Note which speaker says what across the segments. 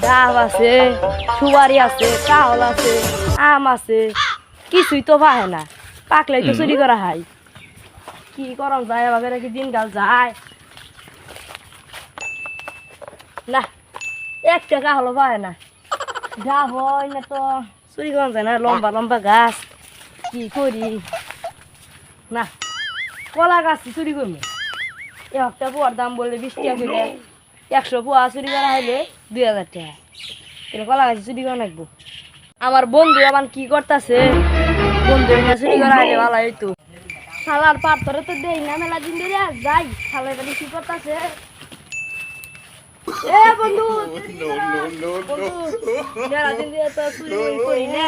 Speaker 1: ডাব আছে, সুপারি আছে, কাহল আছে, আম আছে, কিছুই তো পায় না। পাকলেই তো চুরি করা হয়। কি করম যায় আবার কি দিনকাল যায় না, একটা কাহল পায় না। ডাব হয় না তো চুরি করা যায় না, লম্বা লম্বা গাছ। কি করি না, কলা গাছ চুরি করবো। একটা পোয়ার দাম বললে 20 টাকা করে, 100 পোয়া চুরি করা হইলে 2000 টাকা। এটা কলা গাছ চুরি করা লাগবো। আমার বন্ধু আবার কি করতেছে, বন্ধু এনে চুরি করা হইলে ভালো হইতো। শালার পাথরে তো দেই না, মেলা দিন ধরে যাই শালা এটা কি করতেছে। এ বন্ধু মেলা দিন ধরে তো চুরি করি না,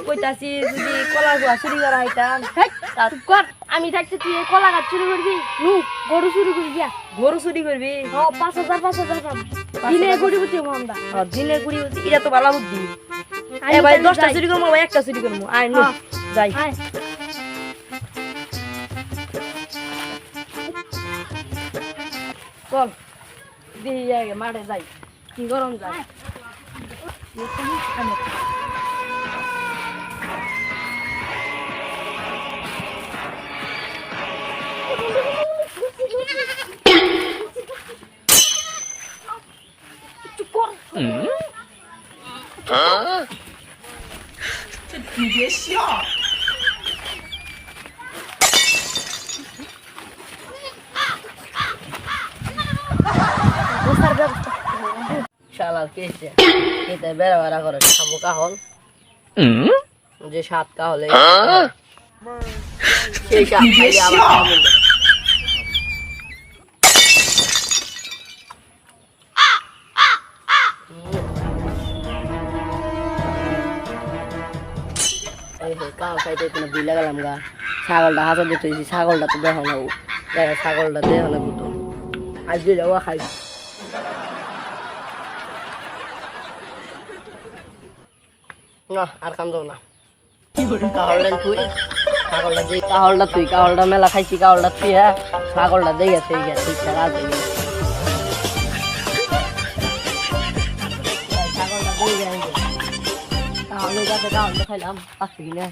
Speaker 1: কইতাছি যদি কলা গুয়া চুরি করা হইতাম। কর আমি থাকতে তুই কলা গাছ চুরি করবি? নু গরু চুরি করবি? গরু চুরি করবি? 5,000 দিনে কোটিপতি হবো আমরা। দিনে কোটিপতি, এটা তো ভালো বুদ্ধি। এ ভাই 10টা চুরি করবো, ভাই একটা চুরি করবো। আয় নু যাই। চল দিই আগে মাঠে যাই, কি গরম যায়।
Speaker 2: 你别笑。
Speaker 1: শালার কেসে খেতে বেড়া বেড়া করে খাবো কাহল, যে 7 কাহলে সেই খাইলে আবার খাবো। কাল খাইতে কোনো বিলে গেলাম গা, ছাগলটা হাতে দেখতেছি, ছাগলটা তো দেখো না, ছাগলটা দেখো না দুটো আজ দিলে ও খাই। না আর কাম দাও না, কাহলটা তুই ছাগলটা দিই, কাহলটা তুই কাহলটা মেলা খাইছি, কাহলটা তুই হ্যাঁ ছাগলটা দিয়ে গেছে ঠিকঠাক আছে। ছাগলটা দিয়ে গেছে কাহলের কাছে, কাহলটা খাইলাম পাচ্ছি কিনা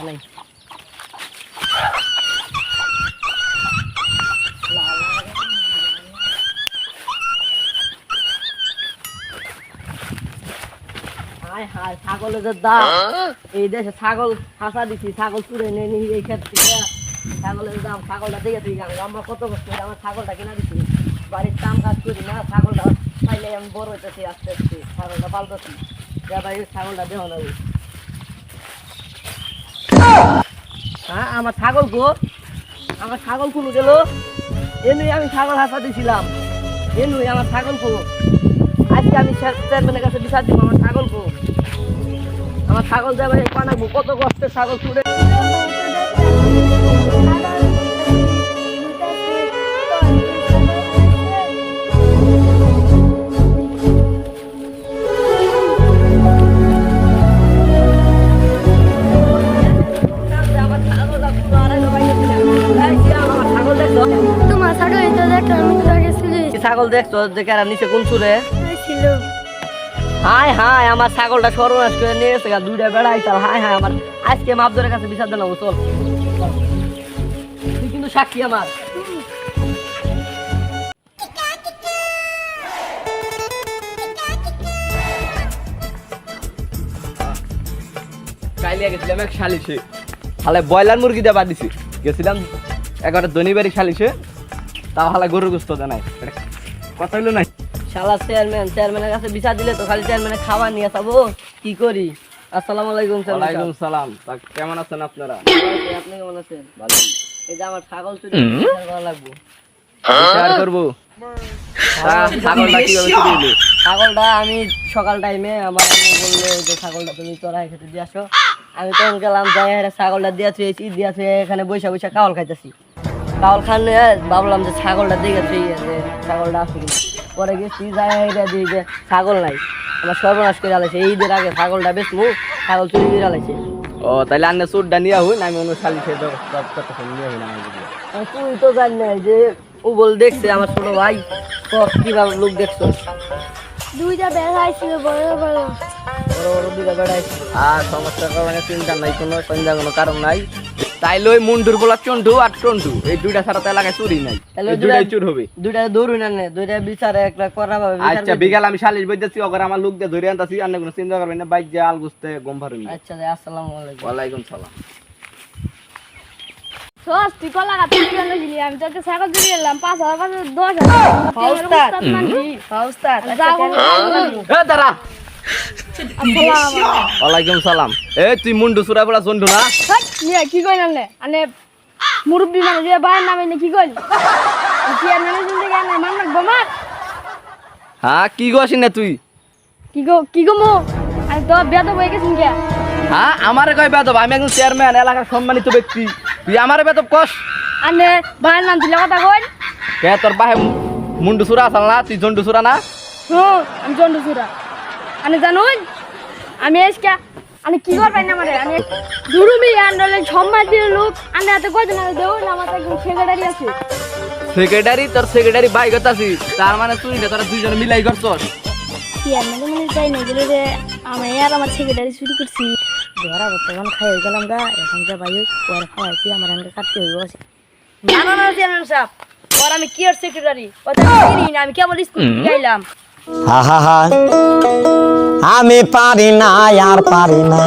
Speaker 1: নাই। ছাগলের দাম এই দেশে, ছাগল হাসা দিচ্ছি, ছাগল চুরে নিয়ে নি এই ক্ষেত্রে ছাগলের দাম। ছাগলটা দেখে তুই আমরা কত কষ্ট করে আমার ছাগলটা কিনা দিচ্ছি, বাড়ির কাম কাজ করি না, ছাগলটা পাইলে আমি বড় হইতেছি আস্তে আস্তে, ছাগলটা পাল্টাচ্ছি। ভাই ছাগলটা দেহ না, হ্যাঁ আমার ছাগল গো, আমার ছাগল কুলো গেল এমনি, আমি ছাগল হাসা দিয়েছিলাম এমনি, আমার ছাগল কো আজকে আমি চেয়ারম্যানের কাছে বিচার দিব, আমার ছাগল কো, আমার ছাগল যাবে পানাবো, কত কষ্টের ছাগল ছুড়ে। ছাগল দেখছো যে নিচে কোন চুরে ছিল? হাই হাই আমার ছাগলটা সর্বনাশ করে নিয়ে গেছে, 2টা বেড়াই চাল। হাই হাই আমার আজকে মাপদরের কাছে বিচার দিলাম। চল তুই কিন্তু সাক্ষী আমার।
Speaker 3: কাইলিয়া গেছিলাম এক সালিশে, হালে ব্রয়লার মুরগি দিয়ে বাদ দিছি। গেছিলাম 11 ধনীবাড়ি সালিশে, তাও হালা গরুর গোস্ত দেয় কথা হইলো নাই।
Speaker 1: শালা চেয়ারম্যানের কাছে বিচার দিলে তো খালি চেয়ারম্যানের খাবার নিয়ে যাবো, কি করি? আসসালামু আলাইকুম।
Speaker 3: ওয়ালাইকুম সালাম। কেমন আছেন আপনারা?
Speaker 1: আপনি কেমন আছেন?
Speaker 3: ভালো।
Speaker 1: এই যে আমার ছাগল চুরি করা লাগবে,
Speaker 3: বিচার করব। ছাগলটা কিভাবে চুরি হলো?
Speaker 1: ছাগলটা আমি সকাল টাইমে আমার আম্মু বললো যে ছাগলটা তুমি চড়াই খেতে দিয়ে আসো। আমি তখন গেলাম, যাই ছাগলটা দিয়ে থুয়েছি, দিয়ে থুয়ে এখানে বৈশা বৈশা কাওয়াল খাইতেছি। কাওয়াল খানে ভাবলাম যে ছাগলটা দিয়ে গেছে, ছাগলটা আসে কিনা। পরে গেছি, যাই দিয়ে যে ছাগল নাই, আমার সর্বনাশ করে আলাইছে। ঈদের আগে ছাগলটা বেচমু, ছাগল চুরি করে আলাইছে।
Speaker 3: ও তাহলে আন্নে সুটটা নিয়ে হই না আমি অন্য শালিশে কত নিয়ে হই না
Speaker 1: তুই তো জানি না যে ও বল দেখছে আমার ছোট ভাই তো কিভাবে লোক দেখছো
Speaker 4: দুইটা বেড়া আইছিল বড় বড়
Speaker 1: বড় বড় দুইটা বেড়াইছে
Speaker 3: আর সমস্যা মানে চিন্তা নাই কোনো সন্ধ্যা কোনো কারণ নাই তাইলে ওই মুন্ডুর বলা চন্ডু আর টন্ডু এই দুইটা ছাড়া তো এলাকায় চুরি নাই
Speaker 1: তাহলে
Speaker 3: এই দুইটাই চুর হবে
Speaker 1: দুইটা ধরুন না দুইটা বিচারে একটা করা হবে
Speaker 3: আচ্ছা বিকাল আমি শালিশ বইতেছি ওগর আমার লোক দিয়ে ধরে আনতাছি আর কোনো চিন্তা করবেন না বাইক যে আল গুছতে গম ভরুন
Speaker 1: আচ্ছা আসসালামু আলাইকুম
Speaker 3: ওয়ালাইকুম সালাম
Speaker 4: সস তুই কলা কাটি কেন দিলি আমি তোকে ছাগল দিয়ে গেলাম 5,000
Speaker 1: ফাউস্তাদ ফাউস্তাদ
Speaker 3: এ দাঁড়া ওয়ালাইকুম সালাম এ তুই মুন্ডু সুরা বলা চন্ডু না
Speaker 4: নিয়ে কি কইলাম নে আনে মুরব্বি মানে যে বাইর নামে নে কি কইল কি আর নামে শুনতে গেল না মান গোমা
Speaker 3: হ্যাঁ কি গছিস না তুই
Speaker 4: কি গো মো আমি তো বেদ বই গেছিন কে
Speaker 3: হ্যাঁ আমারে কয় বেদব আমি একজন চেয়ারম্যান এলাকার সম্মানিত ব্যক্তি তুই আমারে বেদব কস
Speaker 4: আনে বাইর নাম দিলে কথা কই
Speaker 3: কে তোর বাহে মুন্ডু সুরা আসাল না তুই জন্ডু সুরা না
Speaker 4: আমি জন্ডু সুরা আনে জানুন আমি এসকা আনে কি করবাই না আমারে আনে দুরুমি আন্ডলে সম্মান দিয়ে লোক আনে এত কই দিন দেও না আমার একজন সেক্রেটারি আছে
Speaker 3: সেক্রেটারি তোর সেক্রেটারি বাই গতাছি তার মানে তুই না তোরা দুইজন মিলাই করছস
Speaker 4: কি আর মানে যাই না গেলে যে আমি আর আমার সেক্রেটারি চুরি করছি
Speaker 1: ধরা বর্তমান খাই গেলাম গা এখন যা ভাই পর খাওয়াইছি আমার আনকে কাটতে হইব আছে না না চেয়ারম্যান সাহেব আর আমি কি আর সেক্রেটারি ওটা চিনি না আমি কেবল স্কুল গেলাম
Speaker 5: হা হা হা আমি পারি না আর পারি না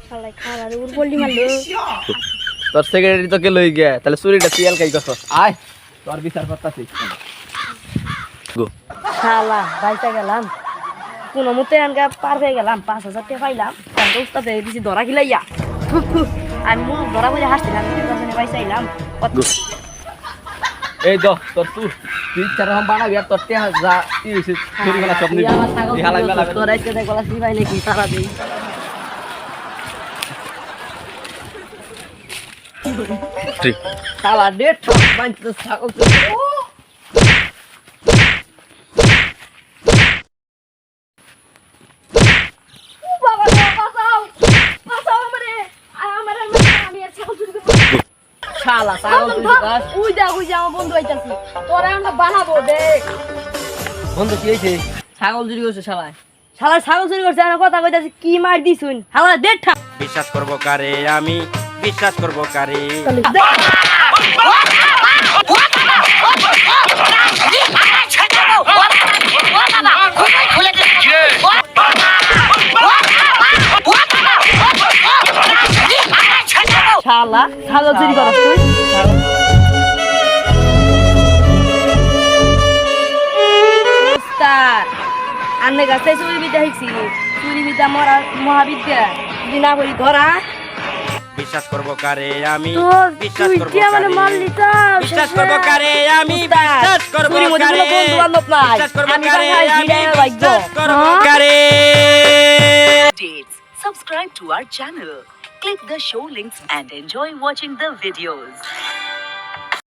Speaker 4: শালাই খাবার উপর বললি মারলো
Speaker 3: তোর সেক্রেটারি তোকে লই গে তাহলে চুরিটা তুই এলকাই করছস আয় তোর বিচার করতাছি গো
Speaker 1: শালা বাইতে গেলাম কোন মতে আনকা পার হয়ে গেলাম 5,000 টাকা পাইলাম তাহলে উস্তাদে দিছি ধরা খিলাইয়া আমি মুখ ধরা বলে হাসছিলাম কিন্তু পাইছাইলাম
Speaker 3: এই দো তোর তুই চার রকম বানাবি আর তোর তে যা কি হইছে চুরি করা সব নিবি হালাই মেলা
Speaker 1: তোর আইতে দেখ গলা সিবাই নাকি সারা দেই
Speaker 3: ঠিক
Speaker 1: শালা ডেট বাঁচতে ছাগল
Speaker 4: বাবা বাঁচাও বাঁচাও আমারে আমারে আমি আর ছাগল চুরি করব
Speaker 1: শালা ছাগল তুই গাছ
Speaker 4: উই যা আমার বন্ধু আইতাছি তোরা আমরা বানাবো দেখ
Speaker 1: বন্ধু কি হইছে ছাগল চুরি করছে শালা শালা ছাগল চুরি করছে আর কথা কইতাছি কি মার দিছুন শালা ডেট
Speaker 6: বিশ্বাস করব কারে আমি বিশ্বাস করব কারে
Speaker 1: শালা ছাগল চুরি করছ তুই উস্তাদ আন্নে গাছে চুরি বিদ্যা শিখছি চুরি বিদ্যা মহাবিদ্যা দিনা করি ধরা
Speaker 6: বিশ্বাস করব কারে আমি
Speaker 4: তো
Speaker 6: বিশ্বাস
Speaker 4: তুই
Speaker 6: করব
Speaker 4: কি আমারে
Speaker 6: কারে
Speaker 4: মারলি তো
Speaker 6: বিশ্বাস করব কারে আমি বিশ্বাস করব
Speaker 1: চুরি মধ্যে
Speaker 6: কারে
Speaker 1: কোনো বন্ধু বান্ধব নাই
Speaker 6: বিশ্বাস করব
Speaker 1: আমি
Speaker 6: কারে
Speaker 1: বাসায়
Speaker 6: আমি
Speaker 1: জিরায় ভাগ্য
Speaker 6: বিশ্বাস করব কারে
Speaker 7: Updates. Subscribe to our channel. Click the show links and enjoy watching the videos.